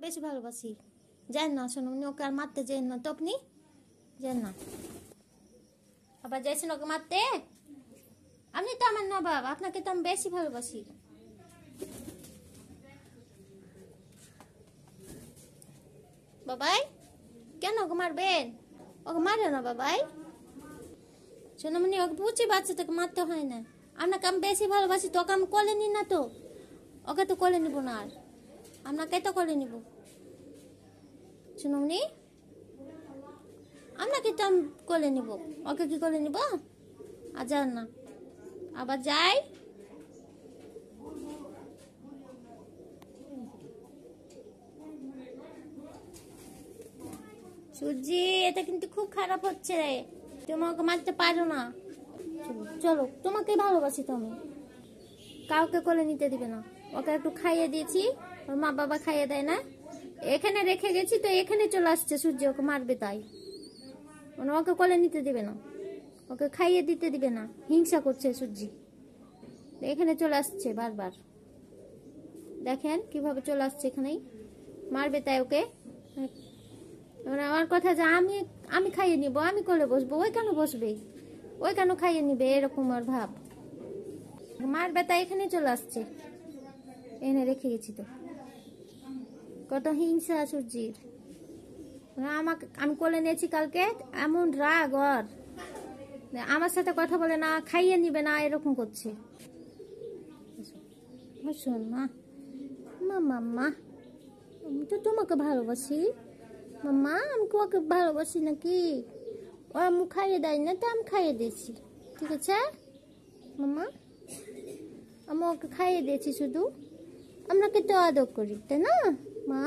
বেশি ভালোবাসি। যান না সোনামণি, ওকে আর মারতে যান না তো আপনি, যান না। আবার যাইছেন ওকে মারতে? আপনি তো আমার নবাব, আপনাকে তো আমি বেশি ভালোবাসি। বাবাই কেন ওকে মারবেন? ওকে মারে না বাবাই। সোনামণি ওকে বুঝি বাচ্চাটাকে মারতে হয় না। আপনাকে আমি বেশি ভালোবাসি, তোকে আমি কোলে নি না তো, ওকে তো কোলে নিব না, আর আপনাকে তো কোলে নিব। সোনামণি আপনাকে তো আমি কোলে নিব, ওকে কি কোলে নিব? আর যান না, আবার যাই। সূর্যি এটা কিন্তু খুব খারাপ হচ্ছে, তুমি ওকে মারতে পারো না। চলো, তোমাকে ভালোবাসি তো আমি। কাউকে কোলে নিতে দিবে না। ওকে একটু খাইয়ে দিয়েছি, ওর মা বাবা খাইয়ে দেয় না, এখানে রেখে গেছি তো এখানে চলে আসছে সূর্য ওকে মারবে, তাই মানে ওকে কোলে নিতে দিবে না, ওকে খাইয়ে দিতে দিবে না, হিংসা করছে সূর্যি, এখানে চলে আসছে বারবার। দেখেন কিভাবে চলে আসছে, এখানেই মারবে তাই ওকে। মানে আমার কথা যে আমি আমি খাইয়ে নিব, আমি কোলে বসবো, ওই কেন বসবে, ওই কেন খাইয়ে নিবে, এরকম আর ভাব। মারবে তাই এখানে চলে আসছে, এনে রেখে গেছি তো। কত হিংসা সূর্যির। আমাকে আমি কোলে নিয়েছি কালকে, এমন রাগ ওর, আমার সাথে কথা বলে না, খাইয়ে নিবে না, এরকম করছে। শোন মা, মাম্মা আমি তো তোমাকে ভালোবাসি মাম্মা, আমি তোমাকে ভালোবাসি নাকি? ওরা মুখ খাইয়ে দেয় না তো আমি খাইয়ে দিয়েছি, ঠিক আছে মাম্মা? আমি ওকে খাইয়ে দিয়েছি, শুধু আপনাকে তো আদর করি, তাই না মা?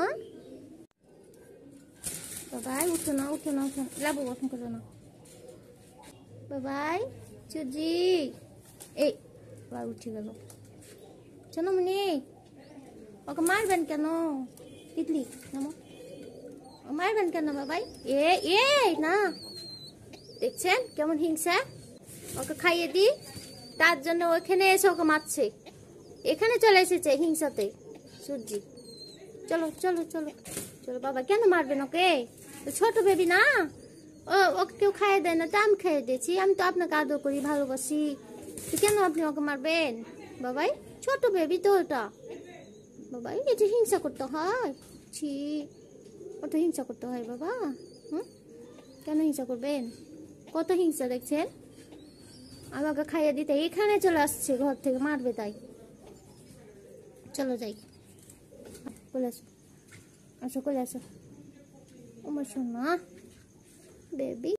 বাবাই উঠো না, উঠো না, উঠো না, লাবু ওরকম করো না বাবাই। সুজি এই বাবা উঠে গেল। সোনামণি ওকে মারবেন কেন? তিতলি নামো, মারবেন কেন বাবাই? এ না, দেখছেন কেমন হিংসা? ওকে খাইয়ে দি, তার জন্য ওখানে এসে ওকে মারছে, এখানে চলে এসেছে হিংসাতে সূর্যি। চলো চলো চলো চলো বাবা, কেন মারবেন ওকে? ছোট বেবি না, ওকে কেউ খাইয়ে দেয় না, তা আমি খাইয়ে দিয়েছি, আমি তো আপনাকে আদর করি, ভালোবাসি, কেন আপনি ওকে মারবেন বাবাই? ছোট বেবি তো ওটা বাবাই, এটা হিংসা করতে হয়? ছি, ওটা হিংসা করতে হয় বাবা? কেন হিংসা করবেন? কত হিংসা দেখছেন? আমাকে খাইয়ে দিতে এখানে চলে আসছে ঘর থেকে, মারবে তাই। চলো যাই, চলে আসো, আসো, চলে আসো আমার সোনা বেবি।